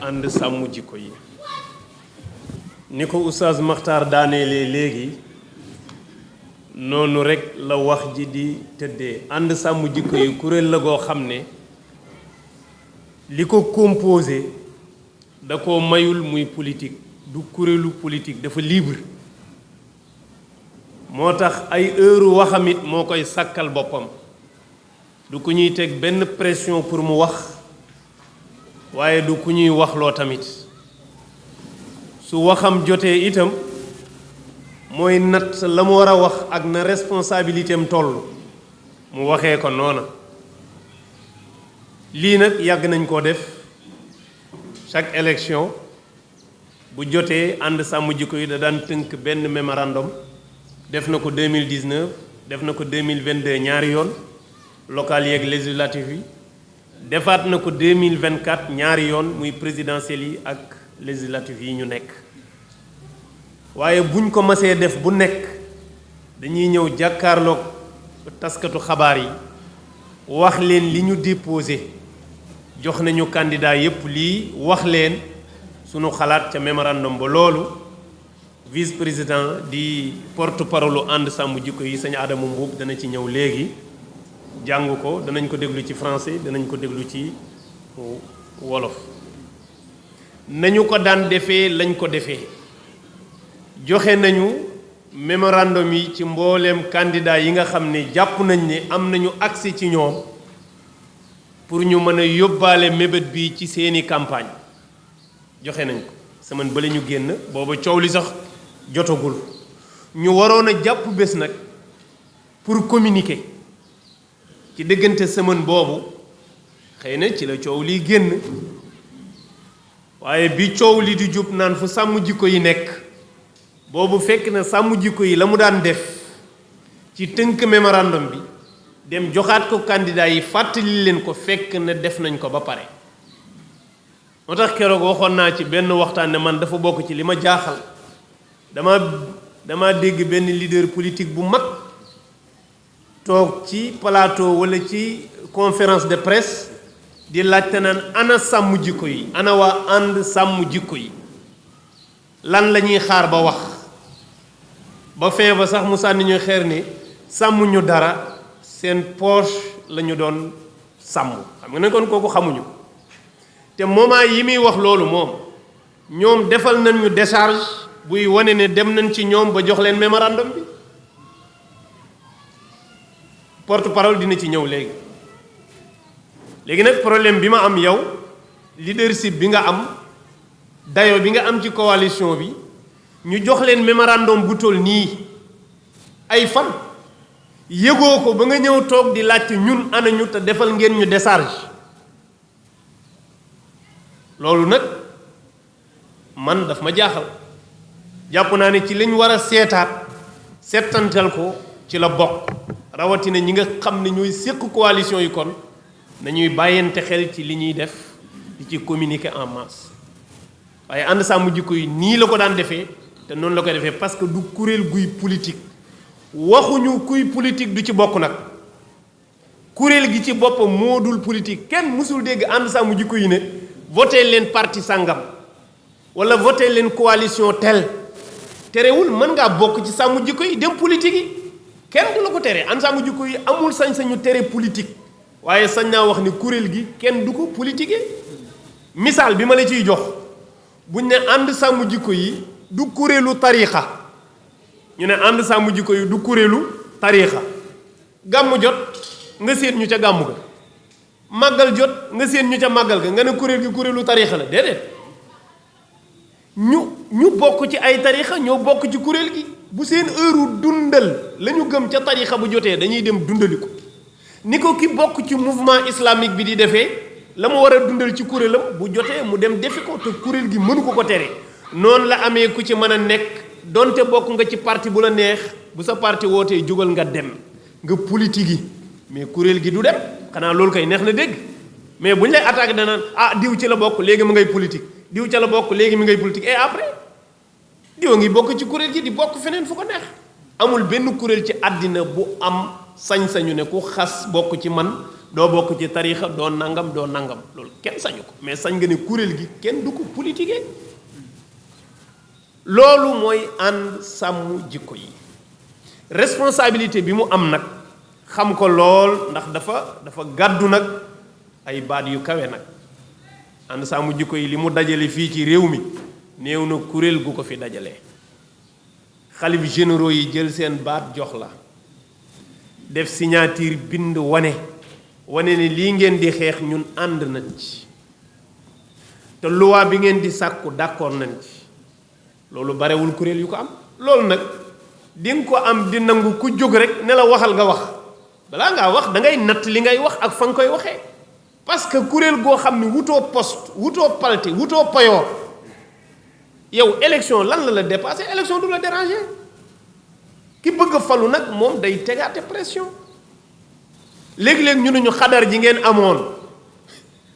ànd sàmm jikko yi ni ko Oustaz Makhtar daaneelee léegi noonu rekk la wax ji di tëddee. ànd sàmm jikko yi kuréel la goo xam ne li ko composé da ko mayul muy politique, du kuréelu politique, dafa libre. moo tax ay heure waxamit moo koy sàkkal boppam, du ku ñuy teg benn pression pour mu wax, waaye du ku ñuy waxloo tamit. su waxam jotee itam mooy natt la mu war a wax ak na responsabilité am toll mu waxee ko noona. lii nag yàgg nañ koo def chaque élection bu jotee ànd sàmm jikko yi da daan tënk benn mémorandum. def na ko 2019 def na ko 2022 ñaari yoon local yeeg législatif yi, defaat na ko 2024 ñaari yoon muy présidentiel yi ak législatif yi ñu nekk. waaye buñ ko masee def bu nekk dañuy ñëw jàkkaarloog taskatu xabaar yi wax leen li ñu déposé, jox nañu candidat yépp lii, wax leen sunu xalaat ca mémorandum ba. loolu vice président di porte parole ànd sàmm jikko yi sëñ Adama Mbuub dana ci ñëw léegi jàng ko, danañ ko déglu ci français, danañ ko déglu ci wolof. nañu ko daan defee lañ ko defee, joxe nañu mémorandum yi ci mbooleem candidat yi nga xam ne jàpp nañ ne am nañu accès ci ñoom pour ñu mën a yóbbaale mébét bi ci seeni campagne. joxe nañ ko semaine ba la ñu génn, booba coow li sax jotagul. ñu waroon a jàpp bés nag pour communiquer ci diggante semaine boobu, xëy na ci la coow liy génn. waaye bi coow li di jub naan fu sàmm jikko yi nekk, boobu fekk na sàmm jikko yi la mu daan def ci tënk mémorandum bi dem joxaat ko candidat yi, fàttali leen ko, fekk na def nañ ko ba pare. moo tax keroog waxoon naa ci benn waxtaan ne man dafa bokk ci li ma jaaxal. dama dégg benn leader politique bu mag toog ci plateau walla ci conférence de presse di laajte naan ana sàmm jikko yi, ana waa ànd sàmm jikko yi, lan la ñuy xaar ba wax. ba fin ba sax mu sànni ñu xeer ni sàmm ñu dara, seen poche la ñu doon sàmm. xam nga ne kon kooku xamuñu. te moment yi muy wax loolu moom ñoom defal nañ ñu décharge buy wane ne dem nañ ci ñoom ba jox leen mémorandum bi. porte parole dina ci ñëw léegi. léegi nag problème bi ma am yow, leadership bi nga am, dayo bi nga am ci coalition bi, ñu jox leen mémorandum bu toll nii ay fan yëgoo ko ba nga ñëw toog di laajte ñun ana ñu te defal ngeen ñu décharge. loolu nag man daf ma jaaxal. jàpp naa ne ci lañ war a seetaat seetantal ko ci la bokk, rawatina ñi nga xam ne ñooy séq coalition yi. kon nañuy bàyyante xel ci li ñuy def di ci communiquer en masse. waaye ànd sàmm jikko yi nii la ko daan defee te noonu la koy defee, parce que du kuréel guy politique. waxuñu kuy politique du ci bokk nag, kuréel gi ci boppam moo dul politique. kenn mësul dégg ànd sàmm jikko yi ne voté leen parti sàngam wala voté leen coalition tel. terewul mën ngaa bokk ci sàmm jikko yi dem politique yi, kenn du la ko tere. ànd sàmm jikko yi amul sañ-sañu tere politique, waaye sañ naa wax ni kuréel gi kenn du ko politiquer. misaal bi ma la ciy jox, buñ ne ànd sàmm jikko yi du kuréelu tariixa, ñu ne ànd sàmm jikko yi du kuréelu tariixa. gàmmu jot nga séen ñu ca gàmmu ga, màggal jot nga séen ñu ca màggal ga, nga ne kuréel gi kuréelu tariixa la. déedéet, ñu bokk ci ay tariixa ñoo bokk ci kuréel gi. bu seen heure dundal la ñu gëm ca tariixa bu jotee dañuy dem dundali ko, ni ko ki bokk ci mouvement islamique bi di defee la mu war a dundal ci kuréelam bu jotee mu dem defi ko, te kuréel gi mënu ko tere. noonu la amee ku ci mën a nekk, donte bokk nga ci parti bu la neex, bu sa parti wootee jógal nga dem nga politique yi, mais kuréel gi du dem. xanaa loolu koy neex na dégg, mais bu ñu lay attaqué danaan ah diw ci la bokk léegi mu ngay politique, diw ca la bokk léegi mi ngay politique. et après diw ngi bokk ci kuréel gi di bokk feneen fu ko neex. amul benn kuréel ci àddina bu am sañ-sañu ne ku xas bokk ci man doo bokk ci tariixa doo nangam loolu kenn sañu ko mais sañ nga ne kuréel gi kenn du ko politiquer loolu mooy ànd sàmm jikko yi responsabilité bi mu am nag xam ko lool ndax dafa gàddu nag ay baat yu kawe nag ànd sàmm jikko yi li mu dajale fii ci réew mi néew na kuréel gu ko fi dajalee xalif généraux yi jël seen baat jox la def signature bind wane ne lii ngeen di xeex ñun ànd nañ ci te loi bi ngeen di sàkku d'accord nañ ci loolu barewul kuréel yu ko am loolu nag di nga ko am di nangu ku jóg rek ne la waxal nga wax balaa ngaa wax da ngay natt li ngay wax ak fa nga koy waxee parce que kuréel goo xam ne wutoo poste wutoo palte wutoo payoor yow élection lan la dépassé élection du la déranger ki bëgg a falu nag moom day tegaate pression léegi-léegi ñu ne ñu xadar ji ngeen amoon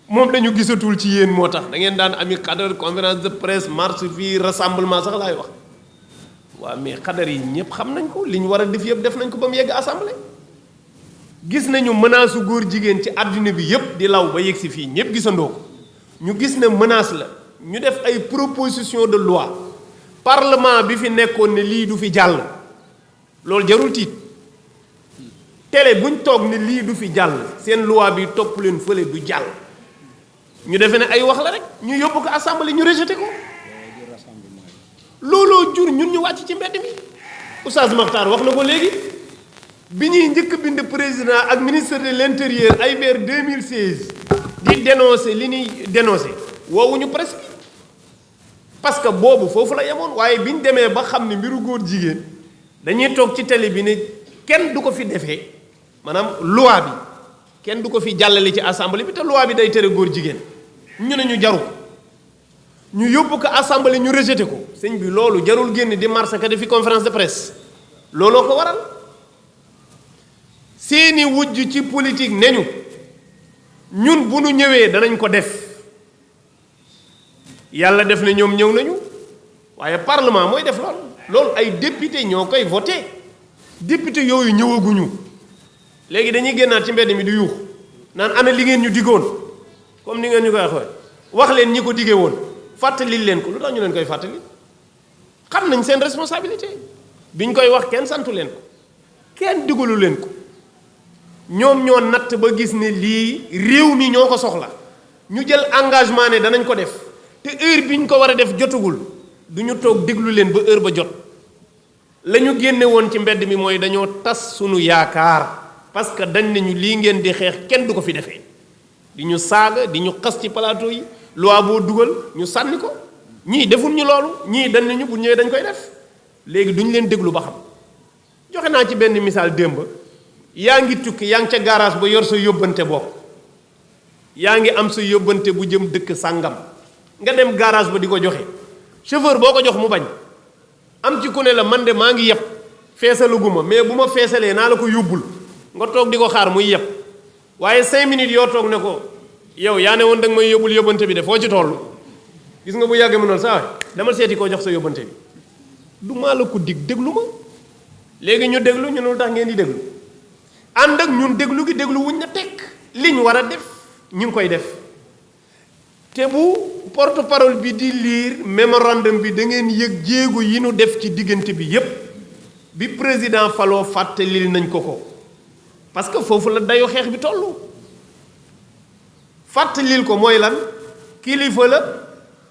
moom dañu gisatul ci yéen moo tax da ngeen daan ami xadar conférence de presse marche fii rassemblement sax laay wax waaw mais xadar yi ñëpp xam nañ ko li ñu war a def yëpp def nañ ko ba mu yegg assemblée gis nañu menace su góor jigéen ci àdduna bi yëpp di law ba yegg si fii ñëpp gisandoo ko ñu gis ne menace la ñu def ay proposition de loi parlement bi fi nekkoon ne lii du fi jàll loolu jarul tiit télé buñ toog ne lii du fi jàll seen loi bi topp leen fële du jàll ñu defe ne ay wax la rek ñu yóbbu ko assemblée ñu rejeté ko looloo jur ñun ñu wàcc ci mbedd mi Oustaz Makhtar wax na ko léegi bi ñuy njëkk bind président ak ministre de l'intérieur ay vers 2016 di dénoncer li ñuy dénoncer woowuñu presse bi parce que boobu foofu la yemoon waaye bi ñu demee ba xam ne mbiru góor jigéen dañuy toog ci télé bi ne kenn du ko fi defee maanaam loi bi kenn du ko fi jàllale ci assemblée bi te loi bi day tere góor jigéen ñu ne ñu jaru ko ñu yóbbu ko assemblée ñu rejeté ko sëñ bi loolu jarul génn di marche ka defi conférence de presse looloo ko waral seeni wujj ci politique ne ñu ñun bu nu ñëwee danañ ko def yàlla def na ñoom ñëw nañu waaye parlement mooy def loolu ay député ñoo koy voté député yooyu ñëwaguñu léegi dañuy génnaat ci mbedd mi di yuux naan ana li ngeen ñu diggoon comme ni ngeen ñu koy waxee wax leen ñi ko diggee woon fàttali leen ko lu tax ñu leen koy fàttali xam nañ seen responsabilité biñ koy wax kenn santu leen ko kenn digalu leen ko ñoom ñoo natt ba gis ne lii réew mi ñoo ko soxla ñu jël engagement ne danañ ko def te heure bi ñu ko war a def jotagul du ñu toog déglu leen ba heure ba jot la ñu génne woon ci mbedd mi mooy dañoo tas sunu yaakaar parce que dañ ne ñu lii ngeen di xeex kenn du ko fi defee di ñu saaga di ñu xas ci plateau yi loi boo dugal ñu sànni ko ñii deful ñu loolu ñii dañ ne ñu bu ñëwee dañ koy def léegi duñ leen déglu ba xam joxe naa ci benn misaal démb yaa ngi tukki yaa ngi ca garage ba yor sa yóbbante bopp yaa ngi am sa yóbbante bu jëm dëkk sàngam nga dem garage ba di ko joxe chauffeur boo ko jox mu bañ am ci ku ne la man de maa ngi yeb feesaluguma mais bu ma feesalee naa la ko yóbbul nga toog di ko xaar muy yeb waaye 5 minutes yoo toog ne ko yow yaa ne woon da nga may yóbbul yóbbante bi de foo ci toll gis nga bu yàggee mu noonu saa waay demal seeti koo jox sa yóbbante bi du maa la ko dig déglu ma léegi ñu déglu ñu ne lu tax ngeen di déglu ànd ak ñun déglu gi déglu wuñ na tekk liñ war a def ñu ngi koy def te bu porte parole bi di lire mémorandum bi da ngeen yëg jéego yi nu def ci diggante bi yépp bi président faloo fàttalil nañ ko parce que foofu la dayoo xeex bi tollu fàttalil ko mooy lan kilifa la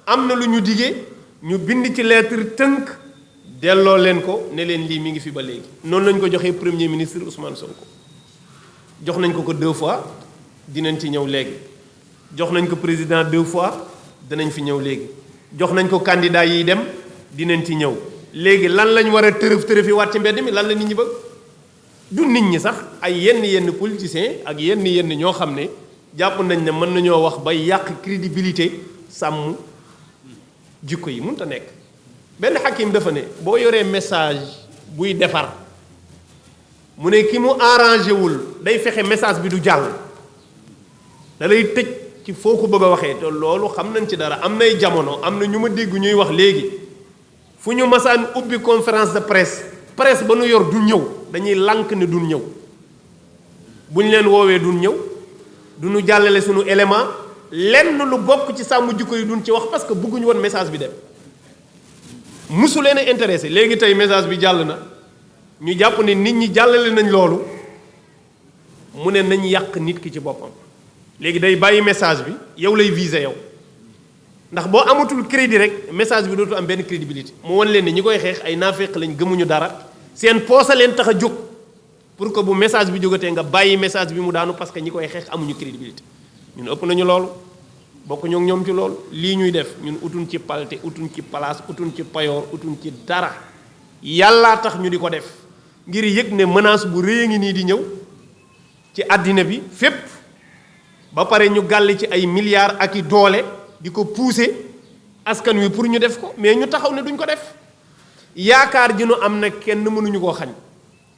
am na lu ñu digee ñu bind ci lettre tënk delloo leen ko ne leen lii mi ngi fi ba léegi noonu lañ ko joxee premier ministre Ousmane Sonko jox nañ ko 2 fois dinañ ci ñëw léegi jox nañ ko président 2 fois dinañ fi ñëw léegi jox nañ ko candidat yi dem dinañ ci ñëw léegi lan lañ war a tërëf yi waat ci mbedd mi lan la nit ñi bëgg du nit ñi sax ay yenn politiciens ak yenn ñoo xam ne jàpp nañ ne mën nañoo wax ba yàq crédibilité sàmm jikko yi mënut a nekk benn xakim dafa ne boo yoree message buy defar mu ne ki mu arrangé wul day fexe message bi du jàll da lay tëj ci foo ko bëgg a waxee te loolu xam nañ ci dara am nay jamono am na ñu ma dégg ñuy wax léegi fu ñu masaan ubbi conférence de presse ba nu yor du ñëw dañuy lànk ne duñ ñëw buñ leen woowee duñ ñëw du ñu jàllale suñu élément lenn lu bokk ci sàmm jikko yi duñ ci wax parce que bëgguñu woon message bi dem musu leen a intéressé. léegi tey message bi jàll na ñu jàpp ne nit ñi jàllale nañ loolu mu ne nañ yàq nit ki ci boppam léegi day bàyyi message bi yow lay viser yow ndax boo amatul crédit rek message bi dootu am benn crédibilité mu wan leen ne ñi koy xeex ay naafeq lañ gëmuñu dara seen poosa leen tax a jóg pour que bu message bi jógatee nga bàyyi message bi mu daanu parce que ñi koy xeex amuñu crédibilité. ñun ëpp nañu loolu bokkuñu ak ñoom ci loolu lii ñuy def ñun utuñ ci palte utuñ ci place utuñ ci payoor utuñ ci dara yàllaa tax ñu di ko def ngir yëg ne menace bu rëy a ngi nii di ñëw ci àddina bi fépp ba pare ñu gàll ci ay milliards ak i doole di ko pousser askan wi pour ñu def ko mais ñu taxaw ne duñ ko def yaakaar ji nu am na kenn mënuñu koo xañ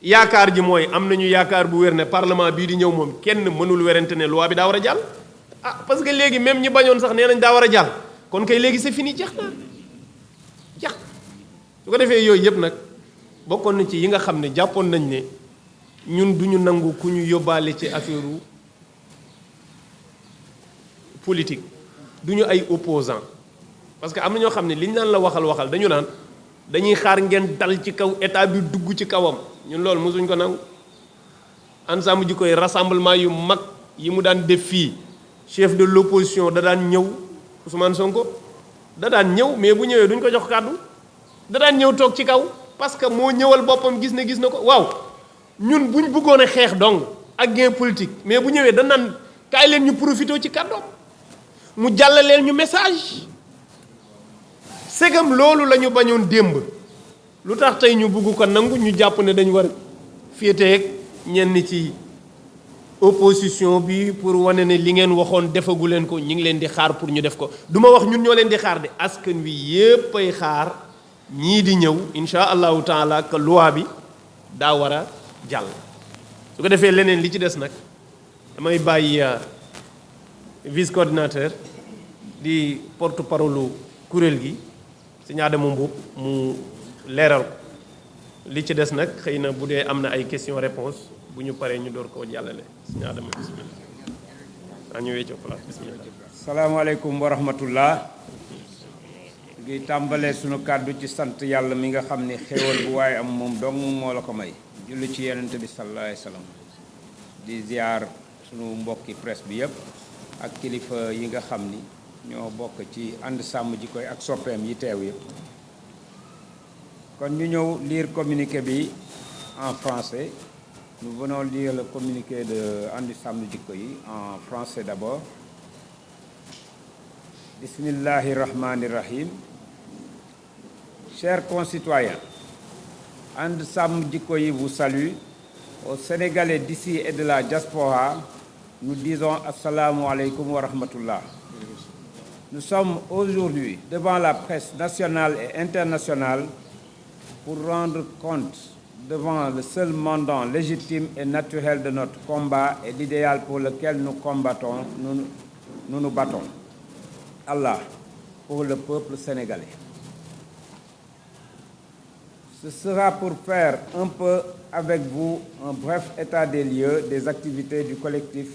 yaakaar ji mooy am nañu yaakaar bu wér ne parlement bii di ñëw moom kenn mënul werante ne loi bi daa war a jàll ah parce que léegi même ñi bañoon sax nee nañ daa war a jàll kon kay léegi c'est fini jeex na jeex su ko defee yooyu yëpp nag bokkoon na ci yi nga xam ne jàppoon nañ ne ñun duñu nangu ku ñu yóbbaale ci affaire politique duñu ay opposant parce que am na ñoo xam ne liñ naan la waxal dañu naan dañuy xaar ngeen dal ci kaw état bi dugg ci kawam ñun loolu mosuñ ko nangu ànd sàmm jikko yi rassemblement yu mag yi mu daan def fii chef de l'opposition da daan ñëw Ousmane Sonko da daan ñëw mais bu ñëwee duñ ko jox kàddu da daan ñëw toog ci kaw parce que moo ñëwal boppam gis na ko waaw ñun buñ bëggoon a xeex dong ak gain politique mais bu ñëwee da naan kaay leen ñu profité ci kàddoom mu jàllaleel ñu message segam loolu la ñu bañoon démb lu tax tey ñu bugg ko nangu ñu jàpp ne dañu war a féeteeg ñenn ci opposition bi pour wane ne li ngeen waxoon defagu leen ko ñu ngi leen di xaar pour ñu def ko du ma wax ñun ñoo leen di xaar de askan wi yépp ay xaar ñii di ñëw insha allahu taala que loi bi daa war a jàll su ko defee leneen li ci des nag damay bàyyi vice coordinateur di porte parole kuréel gi Sëñ Adama Mboup mu leeral ko li ci des nag xëy na bu dee am na ay question réponse bu ñu paree ñu door koo jàllale Sëñ Adama bismillah waa ñu weccoo place bismillah salaamaaleykum wa rahmatullah ngi tàmbalee sunu kàddu ci sant yàlla mi nga xam ne xéewal bu waaye am moom dong moo la ko may julli ci yonent bi sallallahu alayhi wa sallam di ziar sunu mbokki presse bi yëpp ak kilifa yi nga xam ni ñoo bokk ci ànd sàmm jikko yi ak soppeem yi teew yëpp kon ñu ñëw lire communiqué bi en français nous venons lire le communiqué de ànd sàmm jikko yi en français d'abord. Bismillahi rahmani rahim. Chers concitoyens, ànd sàmm jikko yi vous salue. Aux Sénégalais d'ici et de la diaspora, nous disons assalamu alaikum wa rahmatullah. Nous sommes aujourd'hui devant la presse nationale et internationale pour rendre compte devant le seul mandant légitime et naturel de notre combat et l'idéal pour lequel nous combattons, nous battons. Allah, pour le peuple sénégalais. Ce sera pour faire un peu avec vous un bref état des lieux des activités du collectif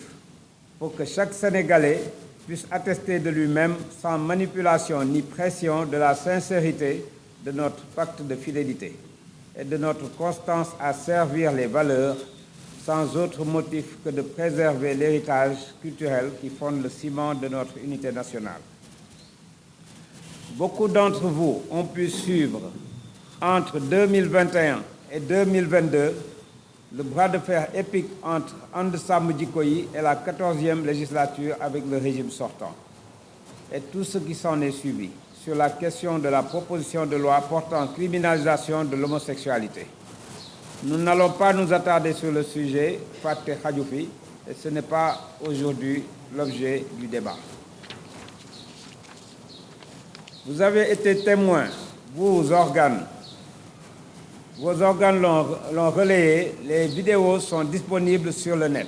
pour que chaque Sénégalais puisse attester de lui-même sans manipulation ni pression de la sincérité de notre pacte de fidélité et de notre constance à servir les valeurs sans autre motif que de préserver l'héritage culturel qui fonde le ciment de notre unité nationale. Beaucoup d'entre vous ont pu suivre entre 2021 et 2022 le bras de fer épique entre And Samm Jikko Yi et la 14e législature avec le régime sortant et tout ce qui s'en est suivi sur la question de la proposition de loi portant criminalisation de l'homosexualité. Nous n'allons pas nous attarder sur le sujet, Fatte Khadjoufi, et ce n'est pas aujourd'hui l'objet du débat. Vous avez été témoins, vos organes l'ont relayé, les vidéos sont disponibles sur le net.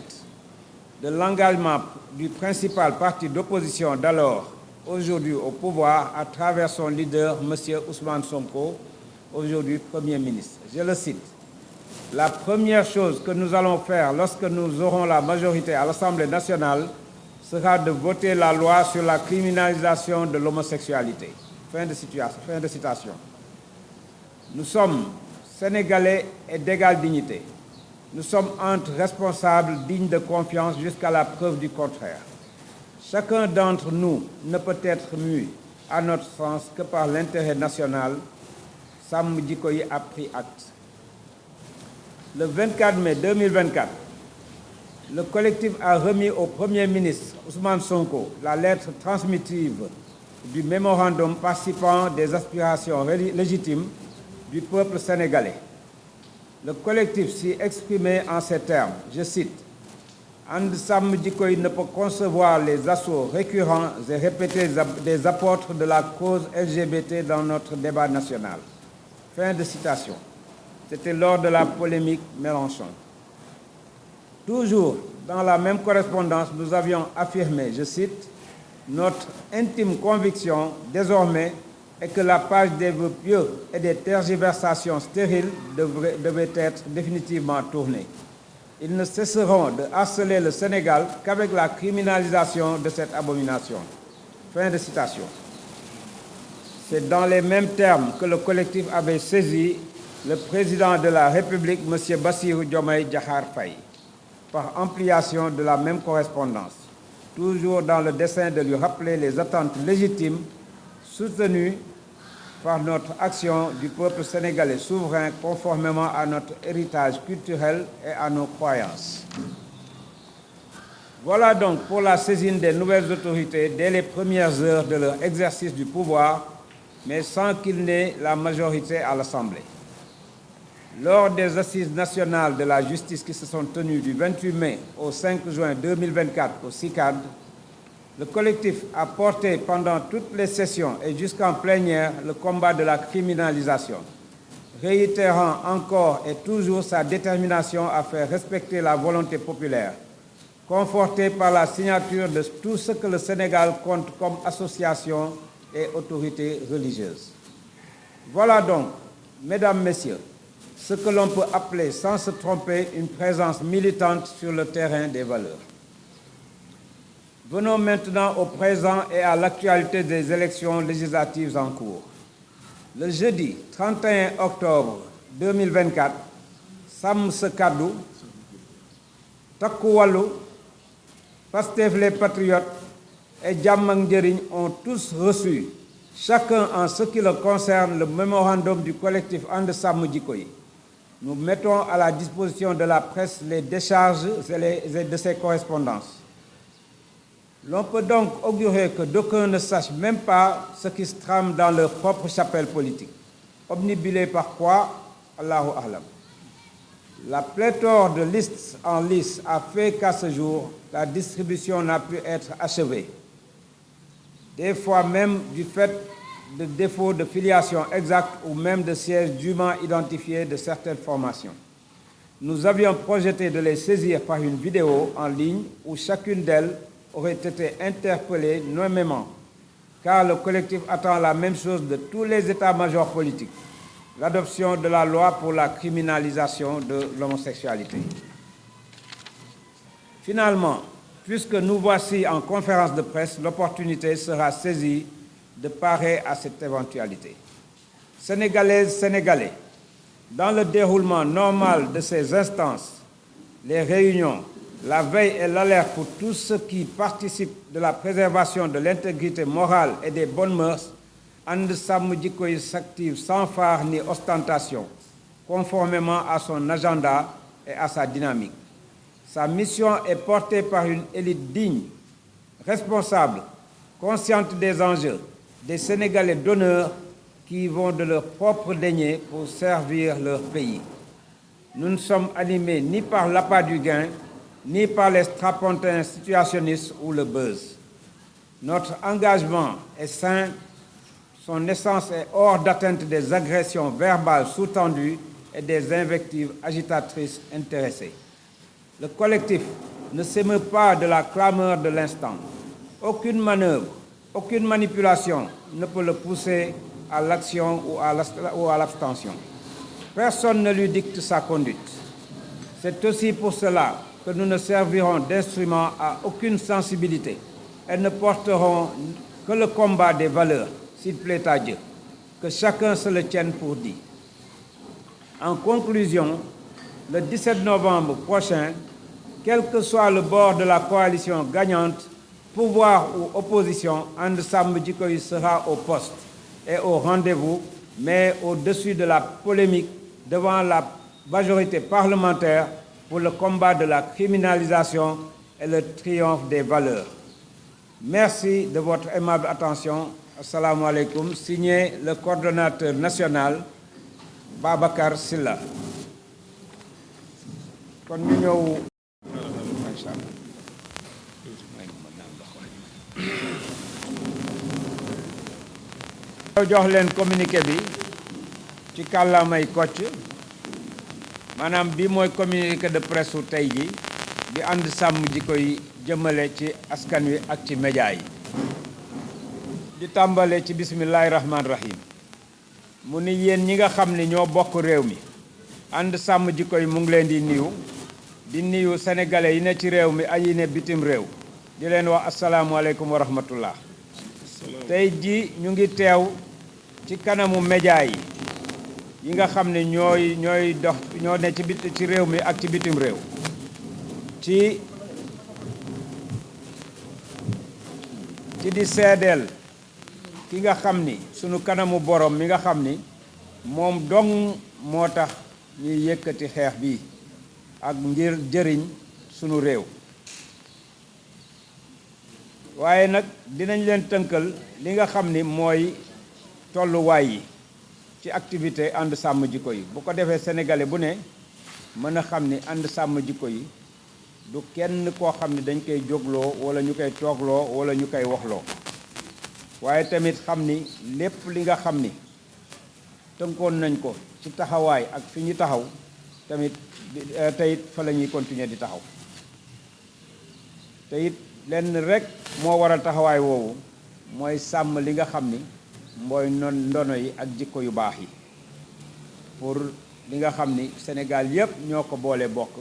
De l'engagement du principal parti d'opposition d'alors, aujourd'hui au pouvoir, à travers son leader, M. Ousmane Sonko, aujourd'hui Premier ministre. Je le cite. La première chose que nous allons faire lorsque nous aurons la majorité à l'Assemblée nationale, sera de voter la loi sur la criminalisation de l'homosexualité. Fin de citation. Nous sommes Sénégalais et d'égale dignité. Nous sommes entre responsables dignes de confiance jusqu'à la preuve du contraire. Chacun d'entre nous ne peut être mû, à notre sens, que par l'intérêt national. Sam Djiko Yi a pris acte. Le 24 mai 2024, le collectif a remis au Premier ministre Ousmane Sonko la lettre transmissive du mémorandum participant des aspirations légitimes du peuple sénégalais. Le collectif s'y exprimait en ces termes, je cite, « And Sam Djiko Yi ne peut concevoir les assauts récurrents et répétés des apôtres de la cause LGBT dans notre débat national. » Fin de citation. C'était lors de la polémique Mélenchon. Toujours dans la même correspondance, nous avions affirmé, je cite, « Notre intime conviction désormais est que la page des vœux pieux et des tergiversations stériles devait être définitivement tournée. Ils ne cesseront de harceler le Sénégal qu'avec la criminalisation de cette abomination. » Fin de citation. C'est dans les mêmes termes que le collectif avait saisi le président de la République, M. Bassirou Diomaye Diakhar Faye, par ampliation de la même correspondance, toujours dans le dessein de lui rappeler les attentes légitimes soutenues par notre action du peuple sénégalais souverain conformément à notre héritage culturel et à nos croyances. Voilà donc pour la saisine des nouvelles autorités dès les premières heures de leur exercice du pouvoir, mais sans qu'il n'ait la majorité à l'Assemblée. Lors des assises nationales de la justice qui se sont tenues du 28 mai au 5 juin 2024 au CICAD, le collectif a porté pendant toutes les sessions et jusqu'en plénière le combat de la criminalisation, réitérant encore et toujours sa détermination à faire respecter la volonté populaire, confortée par la signature de tout ce que le Sénégal compte comme association et autorités religieuses. Voilà donc, mesdames, messieurs, ce que l'on peut appeler, sans se tromper, une présence militante sur le terrain des valeurs. Venons maintenant au présent et à l'actualité des élections législatives en cours. Le jeudi 31 octobre 2024, Sam Sa Kaddu, Takku Wallu, Pastef les Patriotes et Jàmm ak Njariñ ont tous reçu, chacun en ce qui le concerne, le mémorandum du collectif And Sam Djiko Yi. Nous mettons à la disposition de la presse les décharges de ces correspondances. L'on peut donc augurer que d'aucuns ne sachent même pas ce qui se trame dans leur propre chapelle politique. Obnubilés par quoi? Allahu A'lam. La pléthore de listes en lice a fait qu'à ce jour, la distribution n'a pu être achevée. Des fois même du fait de défauts de filiation exacte ou même de sièges dûment identifiés de certaines formations. Nous avions projeté de les saisir par une vidéo en ligne où chacune d'elles aurait été interpellée nommément, car le collectif attend la même chose de tous les états-majors politiques, l'adoption de la loi pour la criminalisation de l'homosexualité. Finalement, puisque nous voici en conférence de presse, l'opportunité sera saisie de parer à cette éventualité. Sénégalaises, Sénégalais, dans le déroulement normal de ces instances, les réunions, la veille et l'alerte pour tous ceux qui participent de la préservation de l'intégrité morale et des bonnes mœurs, And Sam Djiko Yi s'active sans phare ni ostentation, conformément à son agenda et à sa dynamique. Sa mission est portée par une élite digne, responsable, consciente des enjeux, des Sénégalais d'honneur qui vont de leur propre denier pour servir leur pays. Nous ne sommes animés ni par l'appât du gain, ni par les strapontins situationnistes ou le buzz. Notre engagement est sain, son essence est hors d'atteinte des agressions verbales sous-tendues et des invectives agitatrices intéressées. Le collectif ne s'émeut pas de la clameur de l'instant. Aucune manœuvre, aucune manipulation ne peut le pousser à l'action ou à l'abstention. Personne ne lui dicte sa conduite. C'est aussi pour cela que nous ne servirons d'instrument à aucune sensibilité et ne porterons que le combat des valeurs, s'il plaît à Dieu, que chacun se le tienne pour dit. En conclusion, le 17 novembre prochain, quel que soit le bord de la coalition gagnante, pouvoir ou opposition, And Samm Jikko Yi sera au poste et au rendez-vous, mais au-dessus de la polémique devant la majorité parlementaire pour le combat de la criminalisation et le triomphe des valeurs. Merci de votre aimable attention. Assalamu alaikum. Signé le coordonnateur national, Babacar Sylla. Kon ñu ñëw jox leen communiqué bi ci kàllaamay Kocc maanaam bi mooy communiqué de presse su tey ji bi And Samm Jikko Yi jëmale ci askan wi ak ci média yi di tàmbale ci bismillahi rahmaani rahim mu ni yéen ñi nga xam ne ñoo bokk réew mi And Samm Jikko Yi mu ngi leen di nuyu sénégalais yi ne ci réew mi ak yi ne bitim réew di leen wax asalaamualeykum wa rahmatullah tey ji ñu ngi teew ci kanamu média yi nga xam ne ñooy dox ñoo ne ci réew mi ak ci bitim réew ci di seedeel ki nga xam ni sunu kanamu borom mi nga xam ni moom dong moo tax ñuy yëkkati xeex bi ak ngir jëriñ sunu réew waaye nag dinañ leen tënkal li nga xam ni mooy tolluwaay yi ci activité And Samm Jikko Yi bu ko defee sénégalais bu ne mën a xam ni And Samm Jikko Yi du kenn koo xam ni dañ koy jógloo wala ñu koy toogloo wala ñu koy waxloo waaye tamit xam ni lépp li nga xam ni tënkoon nañ ko ci taxawaay ak fi ñu taxaw tamit teyit fa la ñuy continuer di taxaw te it lenn rek moo waral taxawaay woowu mooy sàmm li nga xam ni mooy ndono yi ak jikko yu baax yi pour li nga xam ni Sénégal yépp ñoo ko boole bokk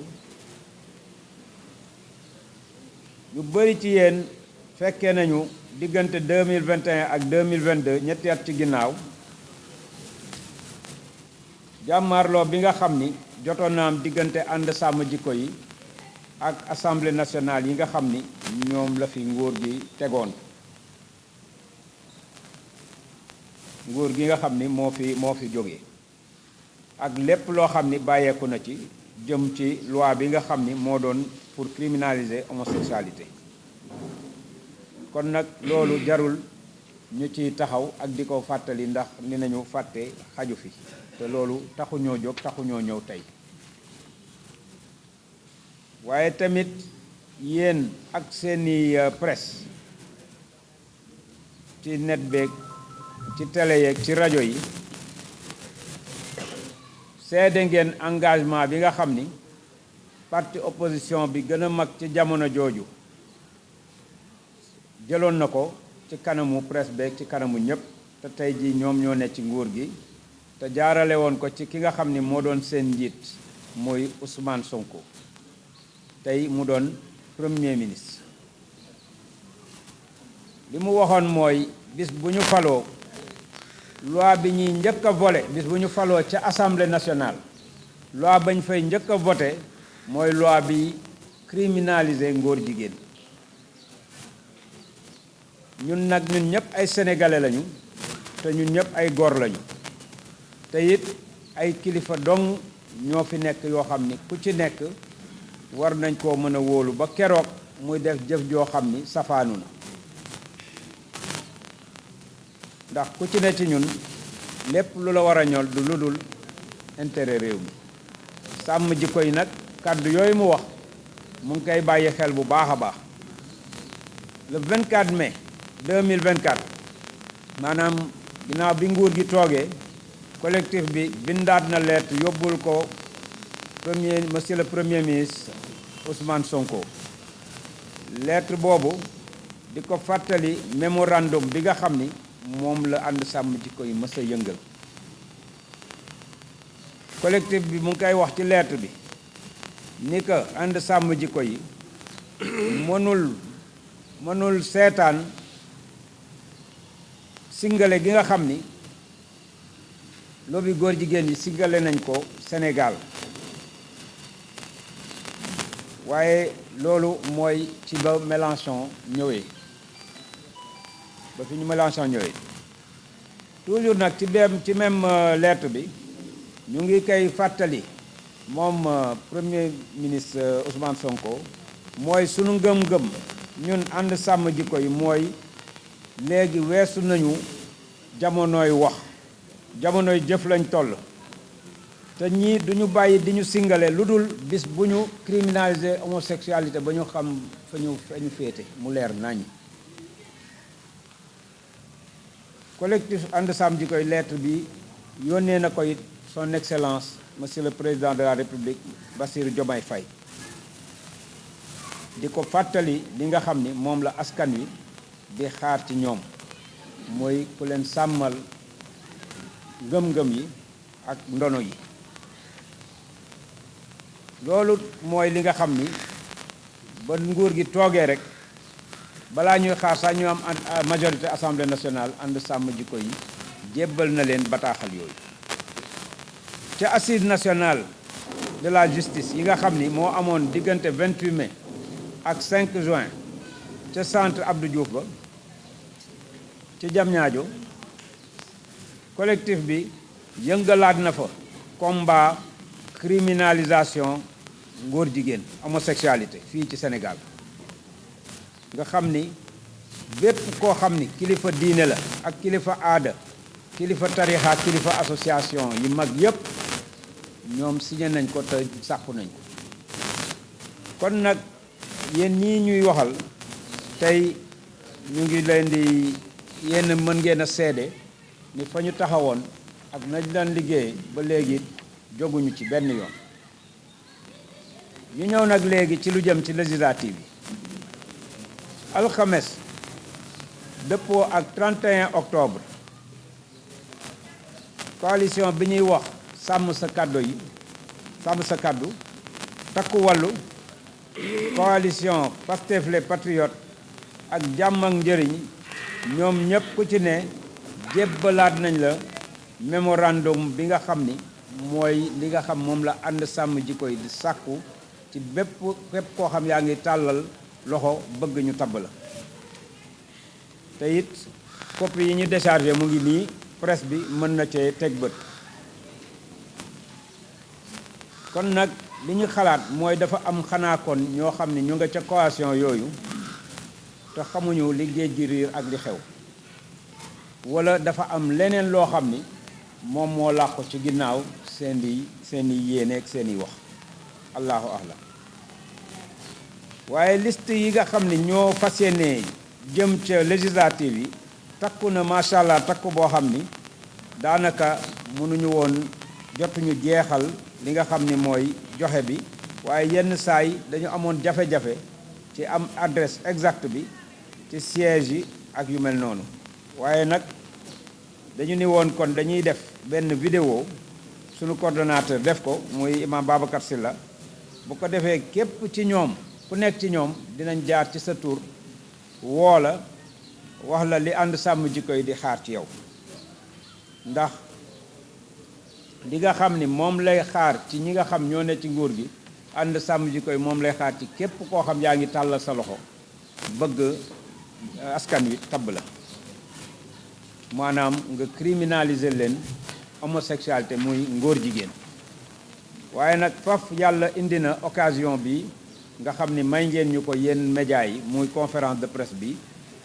ñu bari ci yéen fekkee nañu diggante 2021 ak 2022 ñetti at ci ginnaaw jàmmaarloo bi nga xam ni jotoon na am diggante And Samm Jikko Yi ak assemblée nationale yi nga xam ni ñoom la fi nguur gi tegoon nguur gi nga xam ni moo fi jóge ak lépp loo xam ni bàyyeeku na ci jëm ci loi bi nga xam ni moo doon pour criminaliser homosexualité kon nag loolu jarul ñu ci taxaw ak di ko fàttali ndax ni nañu fàtte xaju fi te loolu taxuñoo jóg taxuñoo ñëw tey waaye tamit yéen ak seeni presse ci net beeg ci télé yeeg ci rajo yi seede ngeen engagement bi nga xam ni parti opposition bi gën a mag ci jamono jooju jëloon na ko ci kanamu presse beeg ci kanamu ñëpp te tey jii ñoom ñoo ne ci nguur gi te jaarale woon ko ci ki nga xam ni moo doon seen njiit mooy Ousmane Sonko tey mu doon premier ministre li mu waxoon mooy bis bu ñu faloo loi bi ñuy njëkk a voté bis bu ñu faloo ca assemblée nationale loi bañ fay njëkk a voté mooy loi bi criminaliser ngóor jigéen ñun nag ñun ñëpp ay sénégalais lañu te ñun ñëpp ay góor lañu te it ay kilifa dong ñoo fi nekk yoo xam ni ku ci nekk war nañ koo mën a wóolu ba keroog muy def jëf joo xam ni safaanu na ndax ku ci ne ci ñun lépp lu la war a ñol du lu dul intérêt réew mi sàmm jikko yi nag kàddu yooyu mu wax mu ngi koy bàyyi xel bu baax a baax le 24 mai 2024 maanaam ginnaaw bi nguur gi toogee collectif bi bindaat na lettre yóbbul ko monsieur le premier ministre Ousmane Sonko lettre boobu di ko fàttali mémorandum bi nga xam ni moom la And Samm Jikko Yi mës a yëngal collectif bi mu ngi koy wax ci lettre bi ni que ànd sàmm jikko yi mënul seetaan singale gi nga xam ni lobby góor jigéen yi singale nañ ko Sénégal waaye loolu mooy ci ba Mélenchon ñëwee ba fi ñu Mélenchon ñëwee toujours nag ci même lettre bi ñu ngi koy fàttali moom premier ministre Ousmane Sonko mooy sunu ngëm-ngëm ñun ànd sàmm jikko yi mooy léegi weesu nañu jamonoy wax jamonoy jëf lañ toll te ñii duñu bàyyi di ñu singale lu dul bis bu ñu criminaliser homosexualité ba ñu xam fa ñu féete mu leer nañ collectif ànd sàmm jikko yi lettre bi yónnee na koy son excellence monsieur le président de la république Bassirou Diomaye Faye di ko fàttali li nga xam ni moom la askan wi di xaar ci ñoom mooy ku leen sàmmal ngëm-ngëm yi ak ndono yi loolu mooy li nga xam ni ba nguur gi toogee rek balaa ñuy xaar sax ñu am majorité assemblée nationale ànd sàmm jikko yi jébbal na leen bataaxal yooyu ca assise nationale de la justice yi nga xam ni moo amoon diggante 28 mai ak 5 juin ca centre Abdou Diouf ba ci Diamniadio collectif bi yëngalaat na fa combat criminalisation ngóor jigéen homosexualité fii ci Sénégal nga xam ni bépp koo xam ni kilifa diine la ak kilifa aada kilifa tarixa ak kilifa association yi mag yépp ñoom signé nañ ko te sàkku nañ ko kon nag yéen ñii ñuy waxal tey ñu ngi leen di yéen mën ngeen a seede ni fa ñu taxawoon ak nañ daan liggéey ba léegi jóguñu ci benn yoon ñu ñëw nag léegi ci lu jëm ci législative yi alxames dëppoo ak 31 octobre coalition bi ñuy wax sàmm sa kàddu yi sàmm sa kàddu takku wàllu coalition Pastef les patriotes ak jàmm ak njëriñ ñoom ñëpp ku ci ne jébbalaat nañ la mémorandum bi nga xam ni mooy li nga xam moom la ànd sàmm jikko yi di sàkku ci képp koo xam yaa ngi tàllal loxo bëgg ñu tabb la te it copie yi ñu déchargé mu ngi nii presse bi mën na cee teg bët kon nag li ñu xalaat mooy dafa am xanaa kon ñoo xam ne ñu nga ca coalition yooyu te xamuñu li géej gi riir ak li xew wala dafa am leneen loo xam ni moom moo làqu ci ginnaaw seeni yéene ak seeni wax allahu ahlam waaye liste yi nga xam ne ñoo fas yéene jëm ca législative yi takku na macha allah takku boo xam ni daanaka mënuñu woon jotuñu jeexal li nga xam ni mooy joxe bi waaye yenn saa yi dañu amoon jafe-jafe ci am adresse exacte bi ci siège yi ak yu mel noonu waaye nag dañu ni woon kon dañuy def benn vidéo sunu coordonnateur def ko muy imam Babacar Sylla bu ko defee képp ci ñoom ku nekk ci ñoom dinañ jaar ci sa tur woo la wax la li ànd sàmm jikko yi di xaar ci yow ndax li nga xam ni moom lay xaar ci ñi nga xam ñoo ne ci nguur gi ànd sàmm jikko yi moom lay xaar ci képp koo xam yaa ngi tàllal sa loxo bëgg askan wi tabb la maanaam nga criminaliser leen homosexualité muy ngóor jigéen waaye nag faf yàlla indi na occasion bi nga xam ni may ngeen ñu ko yéen médias yi muy conférence de presse bi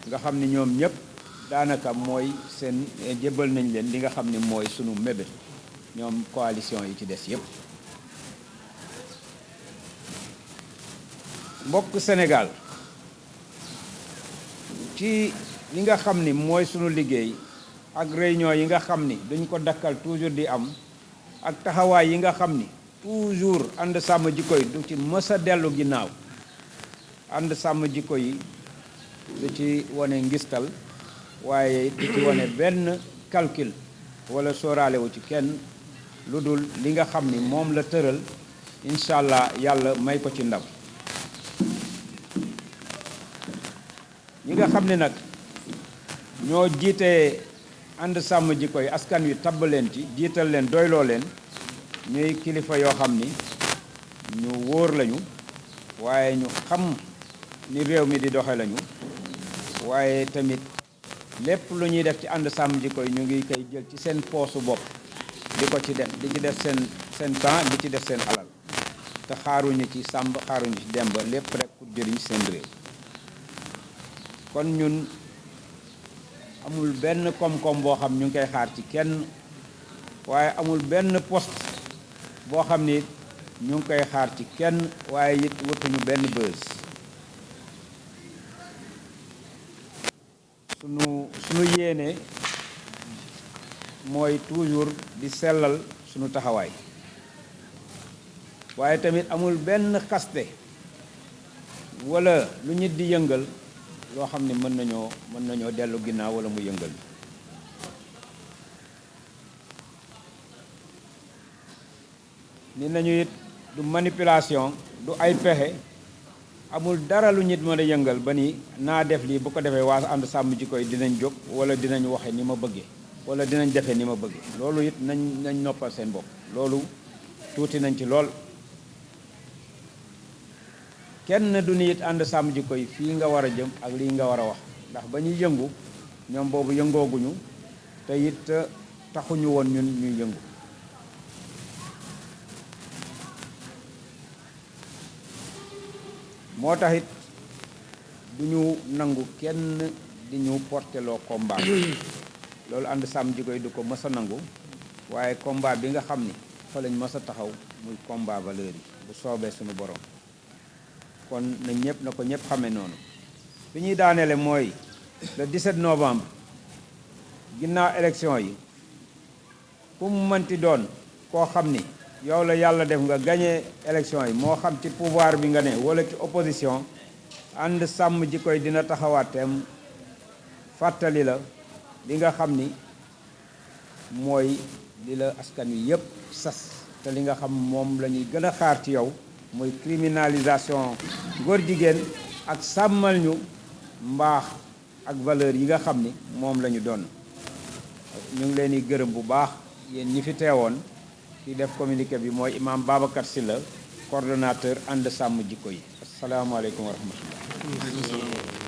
nga xam ni ñoom ñëpp daanaka mooy seen jébbal nañ leen li nga xam ni mooy sunu mébét ñoom coalition yi ci des yëpp mbokk Sénégal ci li nga xam ni mooy sunu liggéey ak réunion yi nga xam ni duñ ko dakkal toujours di am ak taxawaay yi nga xam ni toujours ànd sàmm jikko yi du ci mës a dellu ginnaaw ànd sàmm jikko yi du ci wane ngistal waaye du ci wane benn calcul wala sóoraale wu ci kenn lu dul li nga xam ni moom la tëral incha allah yàlla may ko ci ndam. ñi nga xam ne nag ñoo jiite ànd sàmm jikko yi askan wi tabb leen ci jiital leen doyloo leen ñuy kilifa yoo xam ni ñu wóor lañu waaye ñu xam ni réew mi di doxe lañu waaye tamit lépp lu ñuy def ci ànd sàmm jikko yi ñu ngi koy jël ci seen poosu bopp di ko ci def di ci def seen temps di ci def seen alal te xaaruñu ci sàmb xaaruñu ci demb lépp rek pour jëriñ seen réew. kon ñun amul benn koom-koom boo xam ñu ngi koy xaar ci kenn waaye amul benn poste boo xam ni ñu ngi koy xaar ci kenn waaye it wutuñu benn bës. sunu yéene mooy toujours di sellal sunu taxawaay waaye tamit amul benn xaste walla lu nit di yëngal loo xam ne mën nañoo dellu ginnaaw walla mu yëngal. ni nañu it du manipulation du ay pexe amul dara lu nit mën a yëngal ba ni naa def lii bu ko defee waa ànd sàmm jikko yi dinañ jóg walla dinañ waxe ni ma bëggee walla dinañ defee ni ma bëggee loolu it nañ noppal seen bopp loolu tuuti nañ ci lool. kenn du ni it ànd sàmm jikko yi fii nga war a jëm ak lii nga war a wax ndax ba ñuy yëngu ñoom boobu yëngooguñu te it taxuñu woon ñun ñuy yëngu. moo tax it du ñu nangu kenn di ñu porteloo combat loolu ànd sàmm jikko yi du ko mës a nangu waaye combat bi nga xam ni fa lañ mës a taxaw muy combat valeur yi bu soobee suñu borom. kon na ko ñëpp xamee noonu fi ñuy daaneele mooy le 17 novembre ginnaaw élection yi ku mu mënti doon koo xam ni yow la yàlla def nga gagné élection yi moo xam ci pouvoir bi nga ne walla ci opposition ànd sàmm jikko yi dina taxawaateem fàttali la li nga xam ni mooy li la askan wi yëpp sas te li nga xam moom la ñuy gën a xaar ci yow mooy criminalisation góor jigéen ak sàmmal ñu mbaax ak valeur yi nga xam ni moom la ñu doon. ñu ngi leen di gërëm bu baax yéen ñi fi teewoon ki def communiqué bi mooy imam Babacar Sylla coordonnateur ànd sàmm jikko yi. asalaamaaleykum wa rahmatullah.